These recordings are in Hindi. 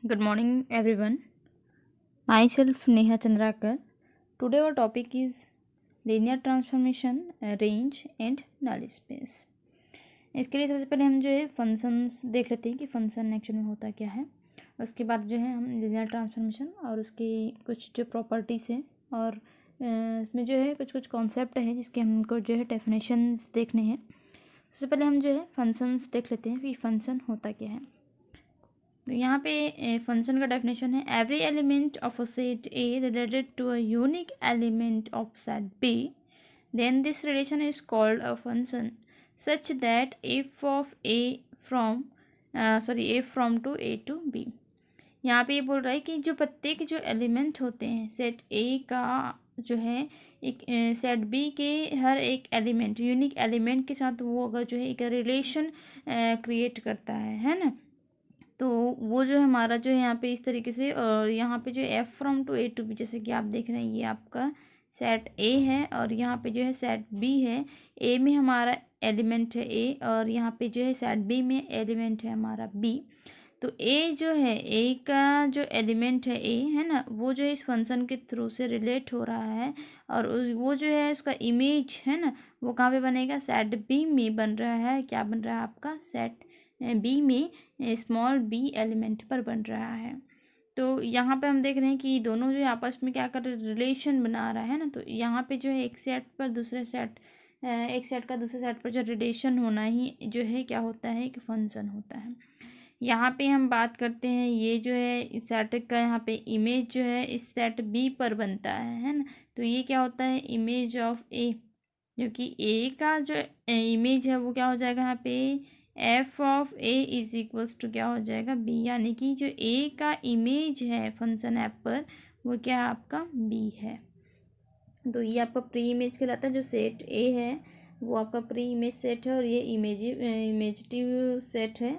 Good morning, everyone. Myself Neha Chandrakar. Today our topic is linear transformation, range and null space. इसके लिए सबसे पहले हम जो है फंक्शंस देख लेते हैं कि फंक्शन एक्चुअली में होता क्या है। उसके बाद जो है हम लिनियर ट्रांसफॉर्मेशन और उसकी कुछ जो प्रॉपर्टीज़ हैं और इसमें जो है कुछ कुछ कॉन्सेप्ट है जिसके हमको जो है डेफिनेशंस देखने हैं। सबसे पहले हम जो है फंक्शंस देख लेते हैं कि फंक्शन होता क्या है। तो यहाँ पे फंक्शन का डेफिनेशन है every element of a set A related to a unique element of set B then this relation is called a function such that F of A from F from to A to B. यहाँ पे ये बोल रहा है कि जो प्रत्येक जो एलिमेंट होते हैं सेट ए का जो है एक सेट बी के हर एक एलिमेंट यूनिक एलिमेंट के साथ वो अगर जो है एक रिलेशन क्रिएट करता है ना। तो वो जो है हमारा जो है यहाँ पे इस तरीके से और यहाँ पे जो F from to A to B जैसे कि आप देख रहे हैं ये आपका सेट ए है और यहाँ पे जो है सेट बी है। ए में हमारा एलिमेंट है ए और यहाँ पे जो है सेट बी में एलिमेंट है हमारा बी। तो ए जो है ए का जो एलिमेंट है ए है ना वो जो है इस फंक्शन के थ्रू से रिलेट हो रहा है और वो जो है उसका इमेज है ना वो कहाँ पे बनेगा सेट बी में बन रहा है। क्या बन रहा है आपका सेट बी में स्मॉल बी एलिमेंट पर बन रहा है। तो यहाँ पे हम देख रहे हैं कि दोनों जो आपस में क्या कर रहे रिलेशन बना रहा है ना। तो यहाँ पे जो है एक सेट पर दूसरे सेट एक सेट का दूसरे सेट पर जो रिलेशन होना ही जो है क्या होता है कि फंक्शन होता है। यहाँ पे हम बात करते हैं ये जो है इस सेट का यहाँ पे इमेज जो है इस सेट बी पर बनता है ना। तो ये क्या होता है इमेज ऑफ ए क्योंकि ए का जो इमेज है वो क्या हो जाएगा यहाँ पे F of A is equals to क्या हो जाएगा बी यानी कि जो ए का इमेज है फंक्शन ऐप पर वो क्या है आपका बी है। तो ये आपका प्री इमेज कहलाता है। जो सेट ए है वो आपका प्री इमेज सेट है और ये इमेजिटिव सेट है।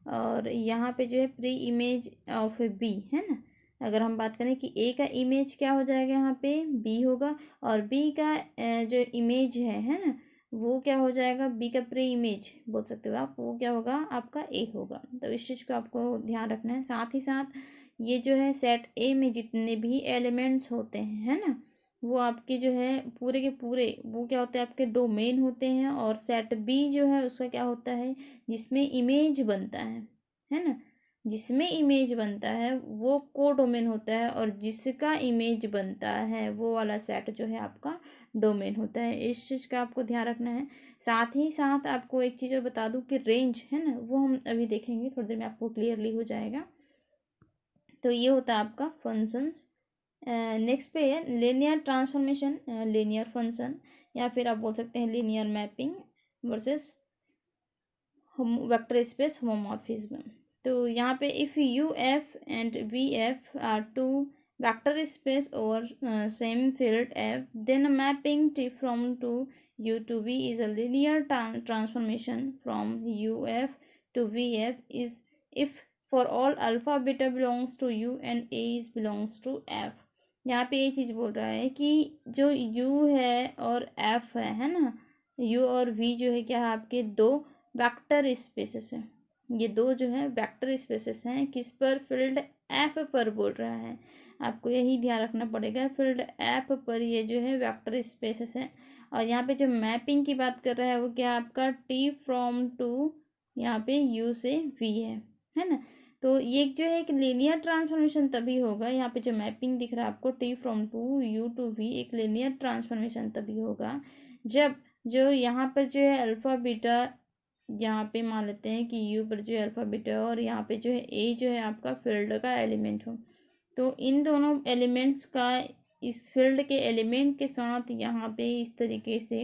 और यहाँ पे जो है प्री इमेज ऑफ बी है ना। अगर हम बात करें कि ए का इमेज क्या हो जाएगा यहाँ पे बी होगा और बी का जो इमेज है ना वो क्या हो जाएगा बी का प्री इमेज बोल सकते हो आप वो क्या होगा आपका ए होगा। तो इस चीज़ को आपको ध्यान रखना है। साथ ही साथ ये जो है सेट ए में जितने भी एलिमेंट्स होते हैं है ना वो आपके जो है पूरे के पूरे वो क्या होते हैं आपके डोमेन होते हैं। और सेट बी जो है उसका क्या होता है जिसमें इमेज बनता है ना जिसमें इमेज बनता है वो को डोमेन होता है और जिसका इमेज बनता है वो वाला सेट जो है आपका डोमेन होता है। इस चीज़ का आपको ध्यान रखना है। साथ ही साथ आपको एक चीज़ और बता दूं कि रेंज है ना वो हम अभी देखेंगे थोड़ी देर में आपको क्लियरली हो जाएगा। तो ये होता है आपका फंक्शंस। नेक्स्ट पे है लीनियर ट्रांसफॉर्मेशन लीनियर फंक्शन या फिर आप बोल सकते हैं linear mapping versus vector space homomorphism. तो यहाँ पे if U F and V F are two vector space over same field F then mapping T from to U to V is a linear transformation from U F to V F is if for all alpha beta belongs to U and a is belongs to F. यहाँ पे ये चीज़ बोल रहा है कि जो u है और f है ना u और v जो है क्या है आपके दो वेक्टर स्पेसेस हैं। ये दो जो है वेक्टर स्पेसेस हैं किस पर फील्ड एफ पर बोल रहा है। आपको यही ध्यान रखना पड़ेगा फील्ड एफ पर ये जो है वेक्टर स्पेसेस हैं। और यहाँ पे जो मैपिंग की बात कर रहा है वो क्या आपका टी फ्रॉम टू यहाँ पे यू से वी है ना। तो ये जो है एक लीनियर ट्रांसफॉर्मेशन तभी होगा यहाँ पे जो मैपिंग दिख रहा है आपको T from to U to V एक लीनियर ट्रांसफॉर्मेशन तभी होगा जब जो यहाँ पर जो है अल्फ़ा बीटा यहाँ पे मान लेते हैं कि यू पर जो है अल्फ़ा बीटा और यहाँ पे जो है ए जो है आपका फील्ड का एलिमेंट हो। तो इन दोनों एलिमेंट्स का इस फील्ड के एलिमेंट के साथ यहाँ पे इस तरीके से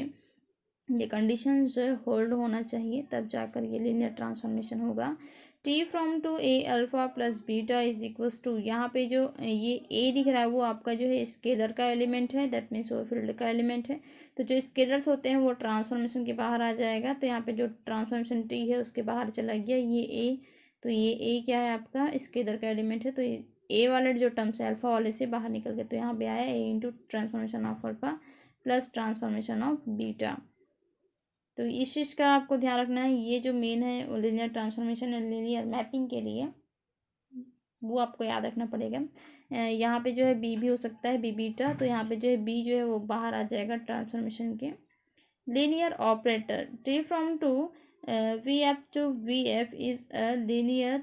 ये कंडीशंस जो है होल्ड होना चाहिए तब जाकर ये लीनियर ट्रांसफॉर्मेशन होगा। T from to a alpha plus beta is equals to यहाँ पे जो ये ए दिख रहा है वो आपका जो है स्केलर का एलिमेंट है दैट मीन्स वो फील्ड का एलिमेंट है। तो जो स्केलर्स होते हैं वो ट्रांसफॉर्मेशन के बाहर आ जाएगा। तो यहाँ पे जो ट्रांसफॉर्मेशन टी है उसके बाहर चला गया ये ए। तो ये ए क्या है आपका स्केलर का एलिमेंट है। तो ए वाले जो टर्म्स है अल्फ़ा वाले से बाहर निकल गए। तो यहाँ पे आया A into transformation of alpha plus transformation of beta. तो इस चीज़ का आपको ध्यान रखना है। ये जो मेन है वो linear transformation and linear mapping के लिए वो आपको याद रखना पड़ेगा। यहाँ पे जो है बी भी हो सकता है, बी बीटा, तो यहाँ पे जो है बी जो है वो बाहर आ जाएगा ट्रांसफॉर्मेशन के। Linear operator T from to V F to V F is a linear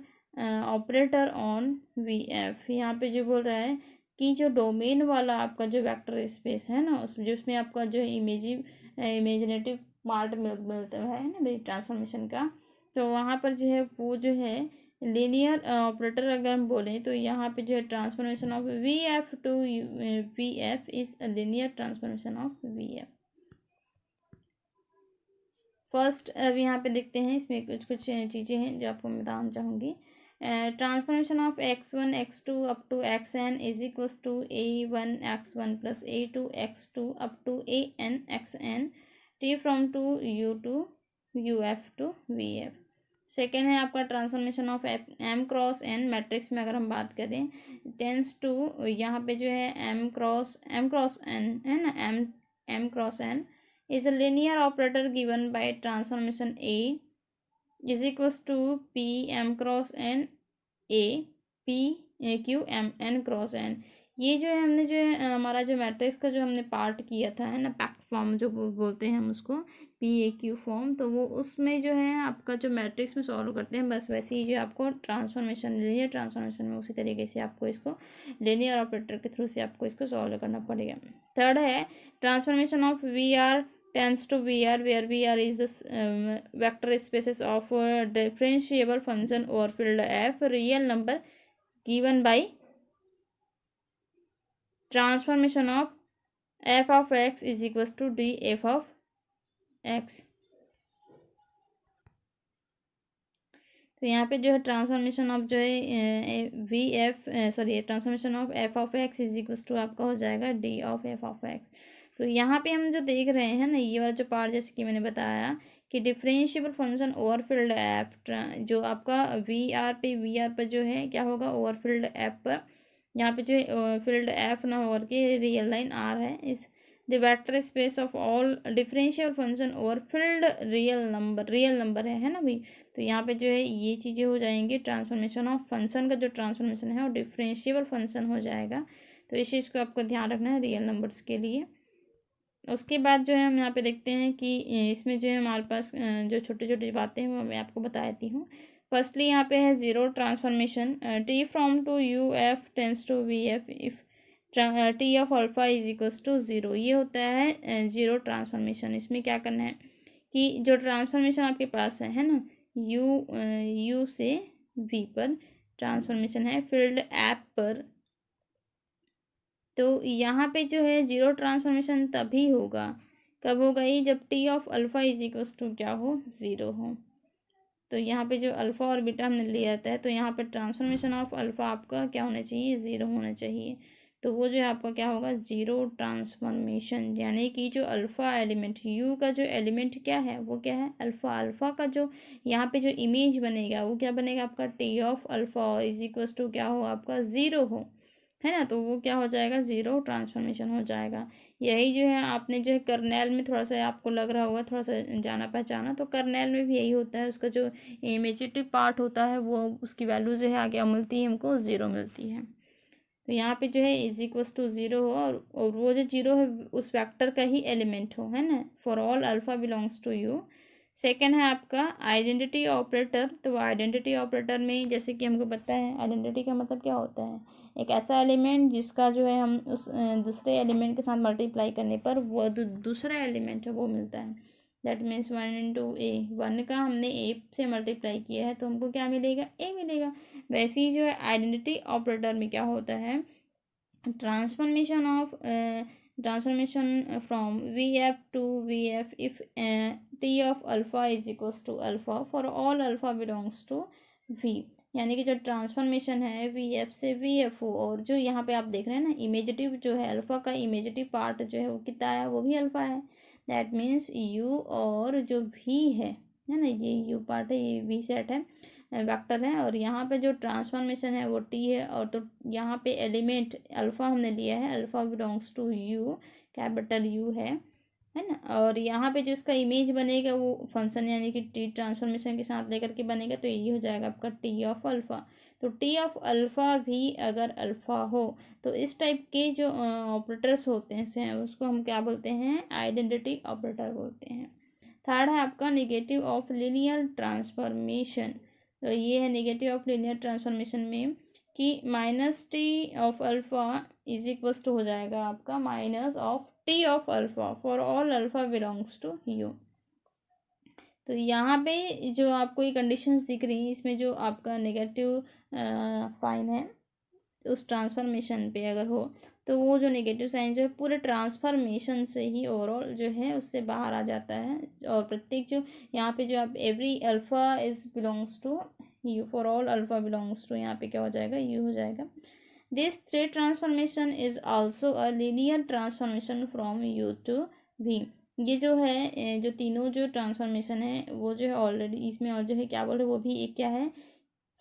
operator on V F. यहाँ पे जो बोल रहा है कि जो डोमेन वाला आपका जो वेक्टर स्पेस है ना, उस जिसमें आपका जो इमेजिनेटिव पार्ट मिलता है ना ट्रांसफॉर्मेशन का, तो वहाँ पर जो है वो जो है लीनियर ऑपरेटर अगर हम बोलें तो यहाँ पे जो है transformation of we F to V F is linear transformation of V F. First अब यहाँ पे देखते हैं, इसमें कुछ कुछ चीज़ें हैं जो आपको मैं बताना चाहूँगी। Transformation of x1 x2 up to xn is equals to a1 x1 plus a2 x2 up to an xn t from to u to uf to vf। Second है आपका transformation of m cross n matrix में अगर हम बात करें टेंस टू, यहाँ पे जो है m क्रॉस n है ना, m cross n is a linear operator given by transformation A is equals to P m cross n A P Q m n cross n। ये जो है हमने जो है हमारा जो मैट्रिक्स का जो हमने पार्ट किया था है ना, पैक्ट फॉर्म जो बोलते हैं हम उसको PAQ फॉर्म, तो वो उसमें जो है आपका जो मैट्रिक्स में सॉल्व करते हैं, बस वैसे ही जो आपको ट्रांसफॉर्मेशन लीनियर ट्रांसफॉर्मेशन में उसी तरीके से आपको इसको लीनियर ऑपरेटर के थ्रू से आपको इसको सॉल्व करना पड़ेगा। थर्ड है transformation of V R tends to VR, where VR is the vector spaces of differentiable function over field f real number given by transformation of f of x is equals to d f of x। तो यहाँ पे जो है ट्रांसफॉर्मेशन ऑफ जो है V F sorry transformation of F of X is equals to आपका हो जाएगा D of F of X. तो यहाँ पे हम जो देख रहे हैं ना, ये वाला जो पार्ट जैसे कि मैंने बताया कि differentiable function over field F जो आपका वी आर पर जो है क्या होगा ओवर फील्ड एफ पर, यहाँ पे जो है फील्ड एफ ना होकर के रियल लाइन आर है, इस the vector space of all differential function over field real number है ना भाई। तो यहाँ पे जो है ये चीज़ें हो जाएंगी, ट्रांसफॉर्मेशन ऑफ फंक्शन का जो ट्रांसफॉर्मेशन है वो डिफरेंशिएबल फंक्शन हो जाएगा। तो इस चीज़ को आपको ध्यान रखना है रियल नंबर्स के लिए। उसके बाद जो है हम यहाँ पे देखते हैं कि इसमें जो है हमारे पास जो छोटी छोटी बातें हैं वो मैं आपको बता देती हूँ। फर्स्टली यहाँ पे है zero transformation T from to U F tends to V F if T of alpha is equals to zero, ये होता है जीरो ट्रांसफॉर्मेशन। इसमें क्या करना है कि जो ट्रांसफॉर्मेशन आपके पास है ना यू से वी पर ट्रांसफॉर्मेशन है फील्ड ऐप पर, तो यहाँ पे जो है जीरो ट्रांसफॉर्मेशन तभी होगा, कब होगा ये, जब T of alpha is equals to क्या हो, ज़ीरो हो। तो यहाँ पे जो अल्फ़ा और बीटा हमने लिया जाता है, तो यहाँ पे ट्रांसफॉर्मेशन ऑफ अल्फ़ा आपका क्या होना चाहिए, ज़ीरो होना चाहिए। तो वो जो है आपका क्या होगा, जीरो ट्रांसफॉर्मेशन, यानी कि जो अल्फ़ा एलिमेंट यू का जो एलिमेंट क्या है वो क्या है अल्फ़ा, अल्फ़ा का जो यहाँ पे जो इमेज बनेगा वो क्या बनेगा आपका T of alpha is equals to क्या हो आपका ज़ीरो हो, है ना। तो वो क्या हो जाएगा, ज़ीरो ट्रांसफॉर्मेशन हो जाएगा। यही जो है आपने जो है कर्नेल में थोड़ा सा आपको लग रहा होगा, थोड़ा सा जाना पहचाना, तो कर्नेल में भी यही होता है, उसका जो इमेजिटिव पार्ट होता है वो उसकी वैल्यू जो है आगे मिलती है हमको ज़ीरो मिलती है। तो यहाँ पे जो है इज इक्वल्स टू ज़ीरो हो और वो जो जीरो है उस वेक्टर का ही एलिमेंट हो, है ना, for all alpha belongs to U. Second है आपका आइडेंटिटी ऑपरेटर। तो आइडेंटिटी ऑपरेटर में जैसे कि हमको पता है आइडेंटिटी का मतलब क्या होता है, एक ऐसा एलिमेंट जिसका जो है हम उस दूसरे एलिमेंट के साथ मल्टीप्लाई करने पर वो दूसरा एलिमेंट है वो मिलता है। That means one into A, one का हमने ए से मल्टीप्लाई किया है तो हमको क्या मिलेगा, ए मिलेगा। वैसे ही जो है आइडेंटिटी ऑपरेटर में क्या होता है, transformation from V F to V F if T of alpha is equals to alpha for all alpha belongs to V, यानी कि जो ट्रांसफॉर्मेशन है वी एफ से वी एफ हो, और जो यहाँ पे आप देख रहे हैं ना इमेजिटिव जो है अल्फ़ा का इमेजिटिव पार्ट जो है वो कितना है, वो भी अल्फ़ा है। दैट मीन्स यू और जो वी है ना, ये यू पार्ट है, ये वी सेट है वेक्टर है, और यहाँ पे जो ट्रांसफॉर्मेशन है वो टी है, और तो यहाँ पे एलिमेंट अल्फ़ा हमने लिया है, alpha belongs to U, capital U है, है ना। और यहाँ पे जो इसका इमेज बनेगा वो फंक्शन यानी कि टी ट्रांसफॉर्मेशन के साथ लेकर के बनेगा, तो ये हो जाएगा आपका टी ऑफ अल्फ़ा। तो टी ऑफ अल्फ़ा भी अगर अल्फ़ा हो तो इस टाइप के जो ऑपरेटर्स होते हैं उसको हम क्या बोलते हैं, आइडेंटिटी ऑपरेटर बोलते हैं। थर्ड है आपका नेगेटिव ऑफ लीनियर ट्रांसफॉर्मेशन। तो ये है नेगेटिव ऑफ लीनियर ट्रांसफॉर्मेशन में कि minus T of alpha is equals to हो जाएगा आपका minus of T of alpha for all alpha belongs to U. तो यहाँ पे जो आपको ये कंडीशंस दिख रही हैं इसमें जो आपका नेगेटिव साइन है उस ट्रांसफॉर्मेशन पे अगर हो तो वो जो नेगेटिव साइन जो है पूरे ट्रांसफॉर्मेशन से ही ओवरऑल जो है उससे बाहर आ जाता है। और प्रत्येक जो यहाँ पे जो आप every alpha is belongs to U, for all alpha belongs to, यहाँ पे क्या हो जाएगा, यू हो जाएगा। This three transformation is also a linear transformation from U to V. ये जो है जो तीनों जो ट्रांसफॉर्मेशन है वो जो है ऑलरेडी इसमें और जो है क्या बोल रहे वो भी एक क्या है,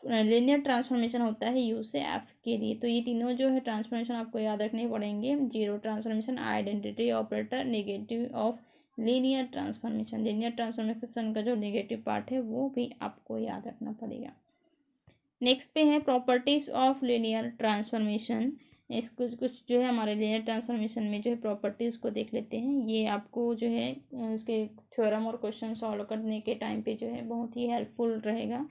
लीनियर ट्रांसफॉर्मेशन होता है यू से एफ के लिए। तो ये तीनों जो है ट्रांसफॉर्मेशन आपको याद रखने पड़ेंगे, zero transformation, identity operator, negative of linear transformation. Linear transformation का जो नेगेटिव पार्ट है वो भी आपको याद रखना पड़ेगा। नेक्स्ट पे है प्रॉपर्टीज ऑफ लीनियर ट्रांसफॉर्मेशन। इसको कुछ जो है हमारे लीनियर ट्रांसफॉर्मेशन में जो है प्रॉपर्टीज़ को देख लेते हैं। ये आपको जो है इसके थ्योरम और क्वेश्चन सॉल्व करने के टाइम पे जो है बहुत ही हेल्पफुल रहेगा।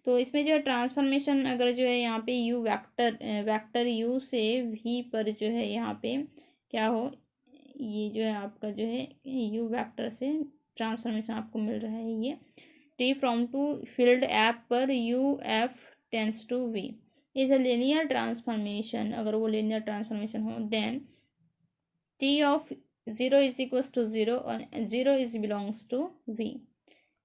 तो इसमें जो है ट्रांसफॉर्मेशन अगर जो है यहाँ पे यू वेक्टर यू से वी पर जो है यहाँ पे क्या हो, ये जो है आपका जो है यू वेक्टर से ट्रांसफॉर्मेशन आपको मिल रहा है ये T from to field F पर U F tends to V is a linear transformation. अगर वो लीनियर ट्रांसफॉर्मेशन हो then T of zero is equals to zero और zero is belongs to V.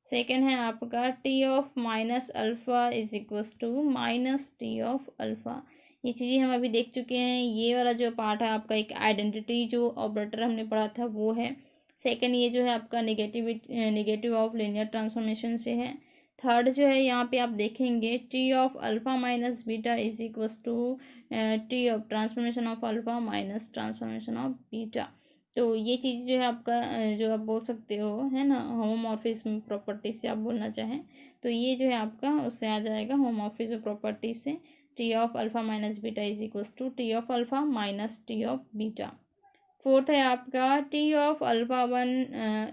Second है आपका T of minus alpha is equals to minus T of alpha. ये चीज़ें हम अभी देख चुके हैं। ये वाला जो पार्ट है आपका एक आइडेंटिटी जो ऑपरेटर हमने पढ़ा था वो है। सेकंड ये जो है आपका नेगेटिव ऑफ लीनियर ट्रांसफॉर्मेशन से है। थर्ड जो है यहाँ पे आप देखेंगे T of alpha minus beta is equals to T of transformation of alpha minus transformation of beta. तो ये चीज़ जो है आपका जो आप बोल सकते हो है ना होमोमॉर्फिज्म प्रॉपर्टी से आप बोलना चाहें तो ये जो है आपका उससे आ जाएगा होमोमॉर्फिज्म प्रॉपर्टी से T of alpha minus beta is equals to T of alpha minus T of beta. Fourth है आपका T of alpha one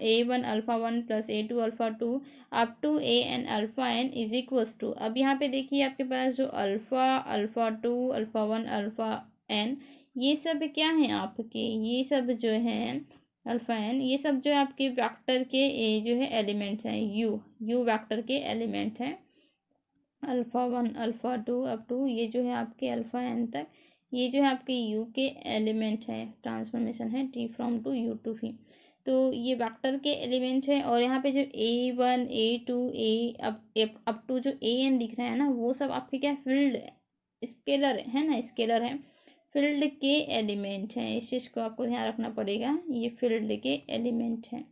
a one alpha one plus a two alpha two up to a n alpha n is equals to. अब यहाँ पे देखिए आपके पास जो alpha two alpha one alpha n ये सब क्या हैं आपके, ये सब जो हैं अल्फ़ा एन ये सब जो है आपके वेक्टर के जो है एलिमेंट्स हैं, यू वेक्टर के एलिमेंट हैं। Alpha one alpha two up to ये जो है आपके अल्फ़ा एन तक ये जो है आपके यू के एलिमेंट है, ट्रांसफॉर्मेशन है T from to U to V. तो ये वेक्टर के एलिमेंट है और यहाँ पे जो A one A two A up to जो ए एन दिख रहा है ना वो सब आपके क्या फील्ड स्केलर है ना, स्केलर है, फील्ड के एलिमेंट हैं। इस चीज़ को आपको ध्यान रखना पड़ेगा, ये फील्ड के एलिमेंट हैं।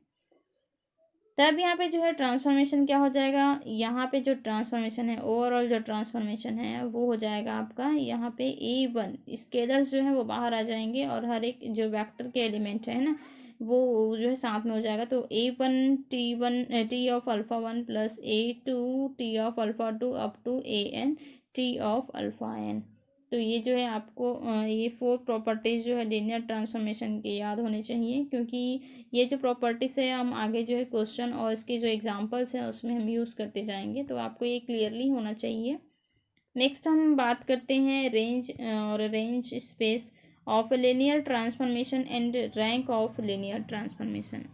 तब यहाँ पे जो है ट्रांसफॉर्मेशन क्या हो जाएगा, यहाँ पे जो ट्रांसफॉर्मेशन है ओवरऑल जो ट्रांसफॉर्मेशन है वो हो जाएगा आपका यहाँ पे ए वन स्केलर्स जो है वो बाहर आ जाएंगे और हर एक जो वेक्टर के एलिमेंट है ना वो जो है साथ में हो जाएगा। तो one T of alpha one plus a two T of alpha two up to a n T of alpha n. तो ये जो है आपको ये फोर प्रॉपर्टीज़ जो है लीनियर ट्रांसफॉर्मेशन के याद होने चाहिए क्योंकि ये जो प्रॉपर्टीज़ है हम आगे जो है क्वेश्चन और इसके जो एग्जांपल्स हैं उसमें हम यूज़ करते जाएंगे, तो आपको ये क्लियरली होना चाहिए। नेक्स्ट हम बात करते हैं range space of linear transformation and rank of linear transformation.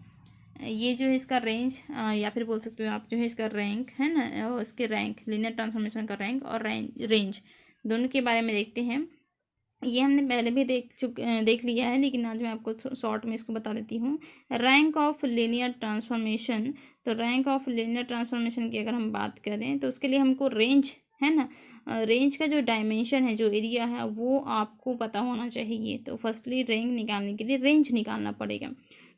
ये जो है इसका रेंज या फिर बोल सकते हो आप जो है इसका रैंक है ना और इसके रैंक लीनियर ट्रांसफॉर्मेशन का रैंक और रेंज दोनों के बारे में देखते हैं। ये हमने पहले भी देख लिया है लेकिन आज मैं आपको शॉर्ट में इसको बता देती हूँ। रैंक ऑफ लीनियर ट्रांसफॉर्मेशन, तो रैंक ऑफ लीनियर ट्रांसफॉर्मेशन की अगर हम बात करें तो उसके लिए हमको रेंज है ना, रेंज का जो डायमेंशन है जो एरिया है वो आपको पता होना चाहिए। तो फर्स्टली रैंक निकालने के लिए रेंज निकालना पड़ेगा।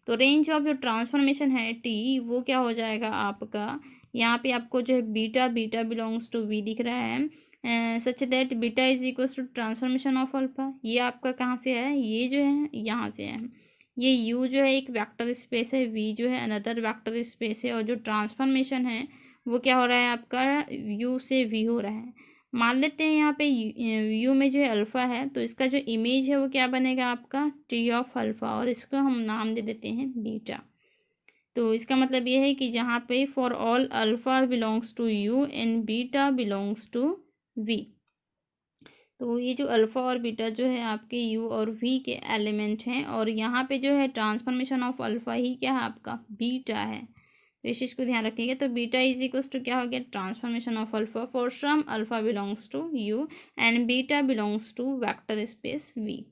तो रेंज ऑफ जो ट्रांसफॉर्मेशन है टी वो क्या हो जाएगा आपका, यहाँ पे आपको जो है बीटा बिलोंग्स टू वी दिख रहा है such that beta is equals to transformation of alpha. ये आपका कहाँ से है, ये जो है यहाँ से है। ये यू जो है एक वेक्टर स्पेस है, वी जो है अनदर वेक्टर स्पेस है, और जो ट्रांसफॉर्मेशन है वो क्या हो रहा है आपका, यू से वी हो रहा है। मान लेते हैं यहाँ पे यू में जो है अल्फ़ा है, तो इसका जो इमेज है वो क्या बनेगा आपका, टी ऑफ अल्फ़ा, और इसको हम नाम दे देते हैं बीटा। तो इसका मतलब ये है कि जहाँ पे for all alpha belongs to U and beta belongs to V, तो ये जो अल्फ़ा और बीटा जो है आपके यू और वी के एलिमेंट हैं, और यहाँ पे जो है ट्रांसफॉर्मेशन ऑफ अल्फ़ा ही क्या है आपका, बीटा है। तो इस चीज़ को ध्यान रखिएगा। तो बीटा इज इक्वल्स टू क्या हो गया, transformation of alpha for some alpha belongs to U and beta belongs to vector space V.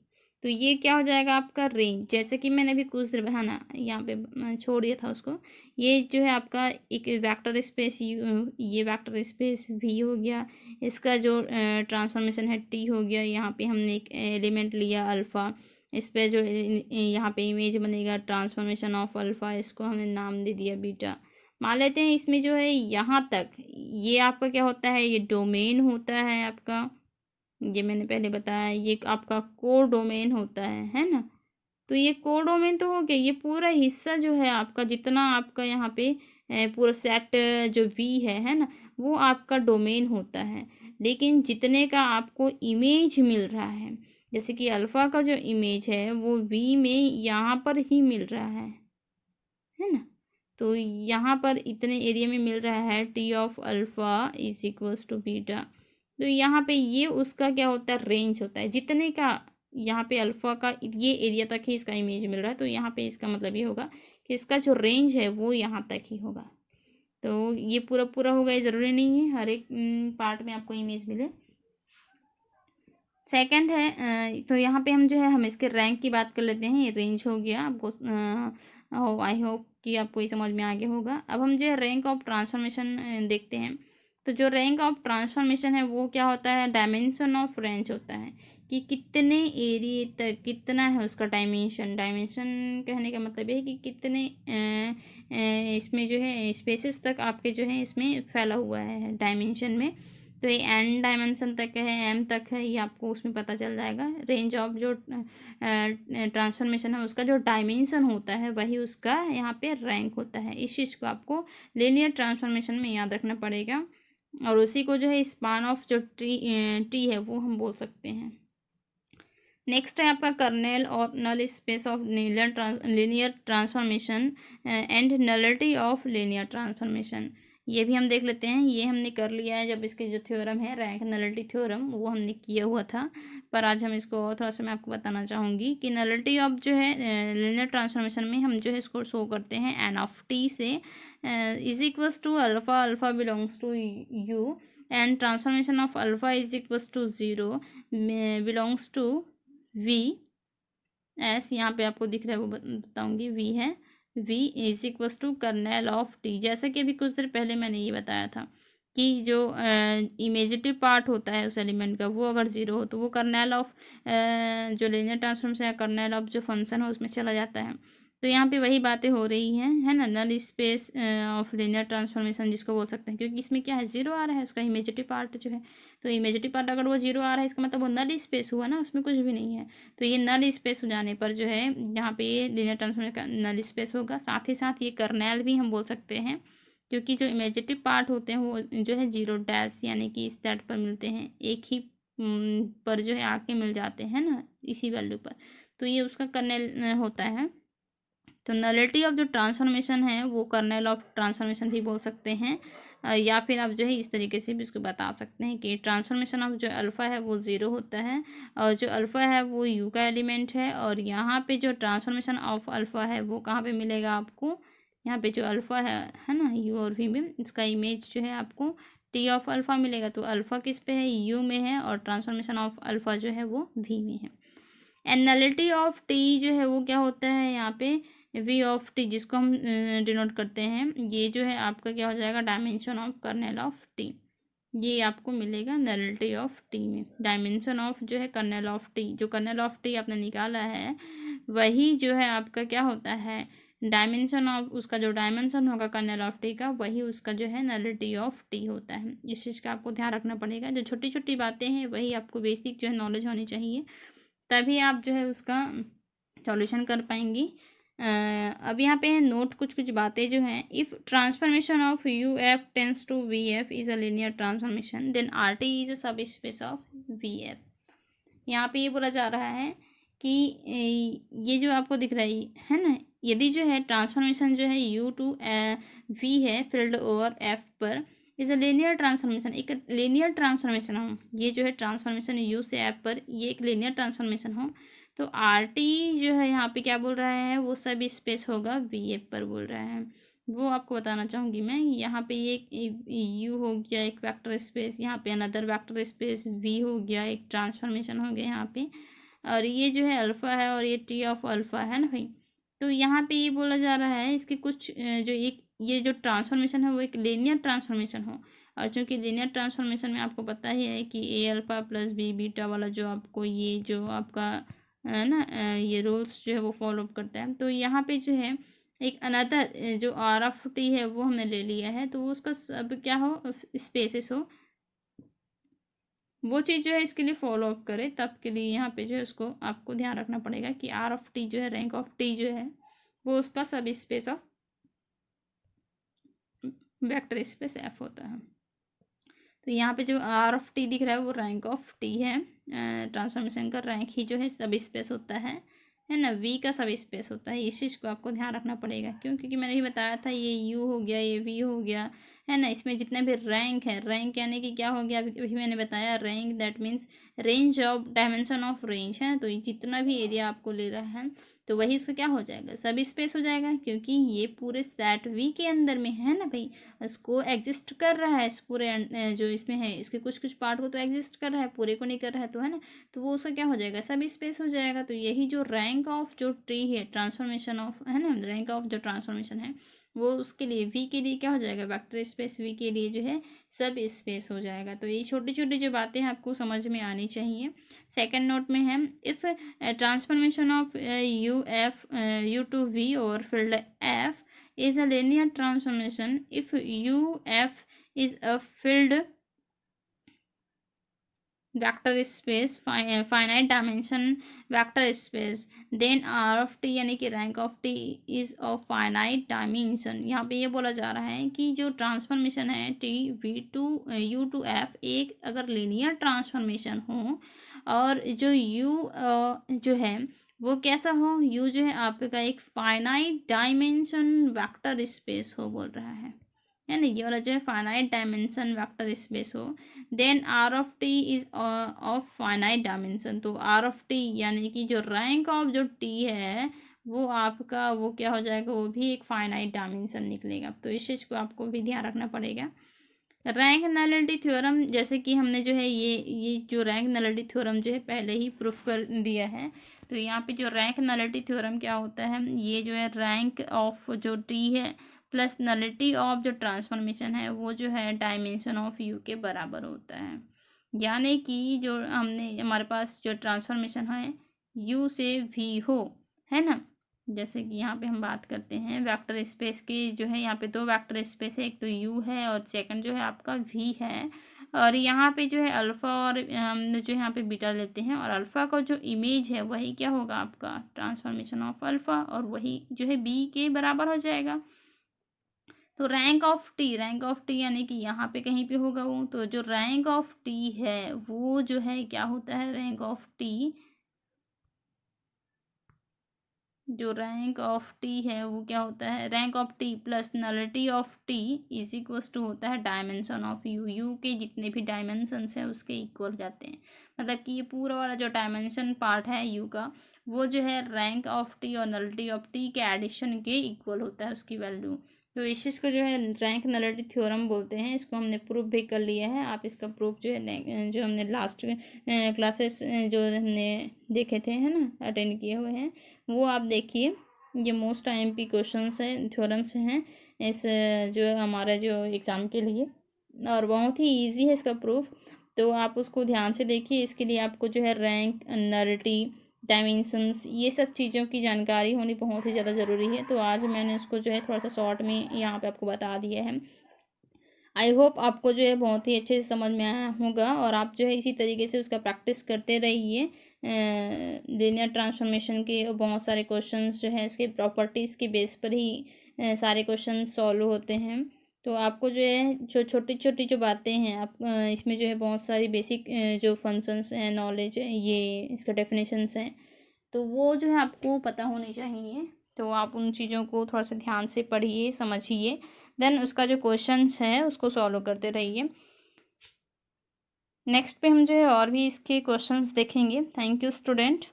तो ये क्या हो जाएगा आपका रेंज, जैसे कि मैंने अभी कुछ देर है ना यहाँ पे छोड़ दिया था उसको। ये जो है आपका एक वेक्टर स्पेस यू, ये वेक्टर स्पेस वी हो गया, इसका जो ट्रांसफॉर्मेशन है टी हो गया, यहाँ पे हमने एक एलिमेंट लिया अल्फ़ा, इस पे जो यहाँ पे इमेज बनेगा ट्रांसफॉर्मेशन ऑफ अल्फ़ा, इसको हमने नाम दे दिया बीटा। मान लेते हैं इसमें जो है यहाँ तक ये आपका क्या होता है, ये डोमेन होता है आपका, ये मैंने पहले बताया, ये आपका कोर डोमेन होता है ना। तो ये कोर डोमेन तो हो गया, ये पूरा हिस्सा जो है आपका, जितना आपका यहाँ पे पूरा सेट जो वी है ना, वो आपका डोमेन होता है। लेकिन जितने का आपको इमेज मिल रहा है, जैसे कि अल्फ़ा का जो इमेज है वो वी में यहाँ पर ही मिल रहा है ना। तो यहाँ पर इतने एरिया में मिल रहा है T of alpha is equals to beta. तो यहाँ पे ये उसका क्या होता है, रेंज होता है, जितने का यहाँ पे अल्फ़ा का ये एरिया तक ही इसका इमेज मिल रहा है, तो यहाँ पे इसका मतलब ये होगा कि इसका जो रेंज है वो यहाँ तक ही होगा। तो ये पूरा पूरा होगा, ये ज़रूरी नहीं है हर एक पार्ट में आपको इमेज मिले। सेकंड है, तो यहाँ पे हम जो है हम इसके रैंक की बात कर लेते हैं। ये रेंज हो गया आपको, आई होप कि आपको ये समझ में आ गया होगा। अब हम जो है रैंक ऑफ ट्रांसफॉर्मेशन देखते हैं। तो जो रैंक ऑफ ट्रांसफॉर्मेशन है वो क्या होता है, डायमेंशन ऑफ रेंज होता है, कि कितने एरिए तक कितना है उसका डायमेंशन। डायमेंशन कहने का मतलब ये है कि कितने इसमें जो है स्पेसेस तक आपके जो है इसमें फैला हुआ है डायमेंशन में। तो ये एन डायमेंशन तक है, एम तक है, ये आपको उसमें पता चल जाएगा। रेंज ऑफ जो ट्रांसफॉर्मेशन है उसका जो डायमेंशन होता है वही उसका यहाँ पे रैंक होता है। इस चीज़ को आपको लीनियर ट्रांसफॉर्मेशन में याद रखना पड़ेगा, और उसी को जो है स्पान ऑफ जो टी है वो हम बोल सकते हैं। नेक्स्ट है आपका कर्नेल और null space of linear transformation and nullity of linear transformation. ये भी हम देख लेते हैं। ये हमने कर लिया है जब इसके जो थ्योरम है रैंक नलिटी थ्योरम वो हमने किया हुआ था, पर आज हम इसको और थोड़ा सा मैं आपको बताना चाहूँगी कि नलिटी ऑफ जो है लीनियर ट्रांसफॉर्मेशन में हम जो है इसको शो करते हैं एन ऑफ टी से, is equals to alpha, alpha belongs to U, and transformation of alpha is equals to zero belongs to V S. यहाँ पे आपको दिख रहा है वो बताऊंगी, वी है, V is equals to kernel of T. जैसा कि अभी कुछ देर पहले मैंने ये बताया था कि जो इमेजिटिव पार्ट होता है उस एलिमेंट का वो अगर ज़ीरो हो तो वो कर्नेल ऑफ जो लीनियर ट्रांसफॉर्मेशन या कर्नेल ऑफ जो फंक्शन है उसमें चला जाता है। तो यहाँ पे वही बातें हो रही हैं, है ना, null space of linear transformation जिसको बोल सकते हैं, क्योंकि इसमें क्या है, जीरो आ रहा है उसका इमेजिटिव पार्ट जो है। तो इमेजिटिव पार्ट अगर वो जीरो आ रहा है इसका मतलब वो नल स्पेस हुआ ना, उसमें कुछ भी नहीं है। तो ये नल स्पेस हो जाने पर जो है यहाँ पे ये लीनियर ट्रांसफॉर्मेशन का नल स्पेस होगा। साथ ही साथ ये कर्नेल भी हम बोल सकते हैं, क्योंकि जो इमेजिटिव पार्ट होते हैं वो जो है जीरो डैश यानी कि इस सेट पर मिलते हैं, एक ही पर जो है आके मिल जाते हैं ना इसी वैल्यू पर, तो ये उसका कर्नेल होता है। तो नलिटी ऑफ जो ट्रांसफॉर्मेशन है वो कर्नेल ऑफ ट्रांसफॉर्मेशन भी बोल सकते हैं, या फिर आप जो है इस तरीके से भी इसको बता सकते हैं कि ट्रांसफॉर्मेशन ऑफ जो अल्फ़ा है वो ज़ीरो होता है, और जो अल्फ़ा है वो यू का एलिमेंट है, और यहाँ पे जो ट्रांसफॉर्मेशन ऑफ अल्फ़ा है वो कहाँ पे मिलेगा आपको, यहाँ पे जो अल्फ़ा है ना यू और वी में, इसका इमेज जो है आपको टी ऑफ अल्फ़ा मिलेगा। तो अल्फ़ा किस पे है, यू में है, और ट्रांसफॉर्मेशन ऑफ अल्फ़ा जो है वो वी में है। एंड नलिटी ऑफ टी जो है वो क्या होता है यहाँ पे, वी ऑफ टी, जिसको हम डिनोट करते हैं, ये जो है आपका क्या हो जाएगा, dimension of kernel of T. ये आपको मिलेगा नलिटी ऑफ टी में, डायमेंशन ऑफ जो है कर्नेल ऑफ टी, जो कर्नेल ऑफ टी आपने निकाला है वही जो है आपका क्या होता है, डायमेंशन ऑफ उसका जो डायमेंशन होगा कर्नेल ऑफ टी का वही उसका जो है नलिटी ऑफ टी होता है। इस चीज़ का आपको ध्यान रखना पड़ेगा। जो छोटी छोटी बातें हैं वही आपको बेसिक जो है नॉलेज होनी चाहिए, तभी आप जो है उसका सॉल्यूशन कर पाएंगी। अब यहाँ पे नोट कुछ बातें जो हैं। If transformation of U F tends to V F is a linear transformation then R T is a subspace of we F. यहाँ पे ये बोला जा रहा है कि ये जो आपको दिख रहा है ना, यदि जो है ट्रांसफॉर्मेशन जो है यू टू वी है फील्ड ओवर एफ पर इज़ अ लीनियर ट्रांसफॉर्मेशन, एक लीनियर ट्रांसफॉर्मेशन हो, ये जो है ट्रांसफॉर्मेशन यू से एफ पर ये एक लीनियर ट्रांसफॉर्मेशन हो, तो आर टी जो है यहाँ पे क्या बोल रहा है, वो सब स्पेस होगा वी एफ पर बोल रहा है। वो आपको बताना चाहूँगी मैं। यहाँ पे ये यू हो गया एक वेक्टर स्पेस, यहाँ पे अनदर वेक्टर स्पेस वी हो गया, एक ट्रांसफॉर्मेशन हो गया यहाँ पे, और ये जो है अल्फ़ा है और ये टी ऑफ अल्फ़ा है ना भाई। तो यहाँ पे ये बोला जा रहा है इसकी कुछ जो एक ये जो ट्रांसफॉर्मेशन है वो एक लीनियर ट्रांसफॉर्मेशन हो, और चूँकि लीनियर ट्रांसफॉर्मेशन में आपको पता ही है कि ए अल्फ़ा प्लस बी बीटा वाला जो आपको ये जो आपका है ना ये रूल्स जो है वो फॉलो करता है। तो यहाँ पे जो है एक अनदर जो आर ऑफ टी है वो हमने ले लिया है, तो उसका सब क्या हो स्पेसिस हो, वो चीज़ जो है इसके लिए फॉलो अप करे, तब के लिए यहाँ पे जो है उसको आपको ध्यान रखना पड़ेगा कि आर ऑफ टी जो है रैंक ऑफ टी जो है वो उसका सब space of vector space F होता है। तो यहाँ पे जो आर ऑफ टी दिख रहा है वो रैंक ऑफ टी है, ट्रांसफॉर्मेशन का रैंक ही जो है सब स्पेस होता है ना, वी का सब स्पेस होता है। इस चीज़ को आपको ध्यान रखना पड़ेगा, क्यों, क्योंकि मैंने भी बताया था ये यू हो गया, ये वी हो गया, है ना, इसमें जितने भी रैंक है, रैंक यानी कि क्या हो गया, अभी मैंने बताया rank that means range of dimension of range है। तो जितना भी एरिया आपको ले रहा है तो वही उसका क्या हो जाएगा, सब स्पेस हो जाएगा, क्योंकि ये पूरे सेट वी के अंदर में है ना भाई, इसको एग्जिस्ट कर रहा है, इस पूरे जो इसमें है इसके कुछ पार्ट को तो एग्जिस्ट कर रहा है, पूरे को नहीं कर रहा है, तो है ना, तो वो उसका क्या हो जाएगा, सब स्पेस हो जाएगा। तो यही जो रैंक ऑफ जो ट्री है ट्रांसफॉर्मेशन ऑफ है ना, रैंक ऑफ जो ट्रांसफॉर्मेशन है वो उसके लिए वी के लिए क्या हो जाएगा, वेक्टर स्पेस वी के लिए जो है सब स्पेस हो जाएगा। तो ये छोटी छोटी जो बातें हैं आपको समझ में आनी चाहिए। सेकंड नोट में है if transformation of U F U to V और field F is a linear transformation if UF is a filled vector space finite dimension vector space then R of t यानी कि rank of t is of finite dimension। यहाँ पे ये बोला जा रहा है कि जो ट्रांसफॉर्मेशन है t v to u to f एक अगर लीनियर ट्रांसफॉर्मेशन हो और जो u जो है वो कैसा हो, u जो है आपका एक फाइनाइट डायमेंशन वेक्टर स्पेस हो बोल रहा है ना, ये वाला जो है फाइनाइट डायमेंशन वेक्टर स्पेस हो, then R of T is of finite dimension. तो आर ऑफ टी यानी कि जो रैंक ऑफ जो टी है वो आपका वो क्या हो जाएगा, वो भी एक फाइनाइट डायमेंशन निकलेगा। तो इस चीज़ को आपको भी ध्यान रखना पड़ेगा। रैंक नलिटी थ्योरम, जैसे कि हमने जो है ये जो रैंक नलिटी थ्योरम जो है पहले ही प्रूफ कर दिया है। तो यहाँ पे जो रैंक नलिटी थ्योरम क्या होता है, ये जो है रैंक ऑफ जो टी है प्लस नलिटी ऑफ जो ट्रांसफॉर्मेशन है वो जो है डायमेंशन ऑफ यू के बराबर होता है। यानी कि जो हमने हमारे पास जो ट्रांसफॉर्मेशन है यू से वी हो, है ना, जैसे कि यहाँ पे हम बात करते हैं वेक्टर स्पेस की, जो है यहाँ पे दो वेक्टर स्पेस है, एक तो यू है और सेकंड जो है आपका वी है, और यहाँ पे जो है अल्फ़ा और हम जो यहाँ पे बीटा लेते हैं, और अल्फ़ा का जो इमेज है वही क्या होगा आपका ट्रांसफॉर्मेशन ऑफ अल्फ़ा, और वही जो है बी के बराबर हो जाएगा। तो रैंक ऑफ टी यानी कि यहाँ पे कहीं पे होगा वो, तो जो रैंक ऑफ टी है वो जो है क्या होता है, रैंक ऑफ टी जो रैंक ऑफ टी है वो क्या होता है, rank of T plus nullity of T is equals to होता है डायमेंशन ऑफ यू, यू के जितने भी डायमेंशंस हैं उसके इक्वल जाते हैं। मतलब कि ये पूरा वाला जो डायमेंशन पार्ट है यू का वो जो है रैंक ऑफ टी और नलिटी ऑफ टी के एडिशन के इक्वल होता है उसकी वैल्यू। तो इस चीज़ को जो है रैंक नलिटी थ्योरम बोलते हैं। इसको हमने प्रूफ भी कर लिया है, आप इसका प्रूफ जो है जो हमने लास्ट क्लासेस जो हमने देखे थे है ना अटेंड किए हुए हैं वो आप देखिए। ये मोस्ट IMP क्वेश्चंस हैं, थ्योरम्स हैं इस जो हमारा जो एग्ज़ाम के लिए, और बहुत ही इजी है इसका प्रूफ। तो आप उसको ध्यान से देखिए। इसके लिए आपको जो है रैंक नलिटी डायमेंशंस ये सब चीज़ों की जानकारी होनी बहुत ही ज़्यादा ज़रूरी है। तो आज मैंने उसको जो है थोड़ा सा शॉर्ट में यहाँ पे आपको बता दिया है। आई होप आपको जो है बहुत ही अच्छे से समझ में आया होगा, और आप जो है इसी तरीके से उसका प्रैक्टिस करते रहिए, लीनियर ट्रांसफॉर्मेशन के बहुत सारे क्वेश्चंस जो है इसके प्रॉपर्टीज़ के बेस पर ही सारे क्वेश्चन सॉल्व होते हैं। तो आपको जो है जो छोटी छोटी जो बातें हैं आप इसमें जो है बहुत सारी बेसिक जो फंक्शंस हैं, नॉलेज है, ये इसका डेफिनेशंस हैं, तो वो जो है आपको पता होनी चाहिए। तो आप उन चीज़ों को थोड़ा सा ध्यान से पढ़िए, समझिए, देन उसका जो क्वेश्चंस है उसको सॉल्व करते रहिए। नेक्स्ट पे हम जो है और भी इसके क्वेश्चंस देखेंगे। Thank you student.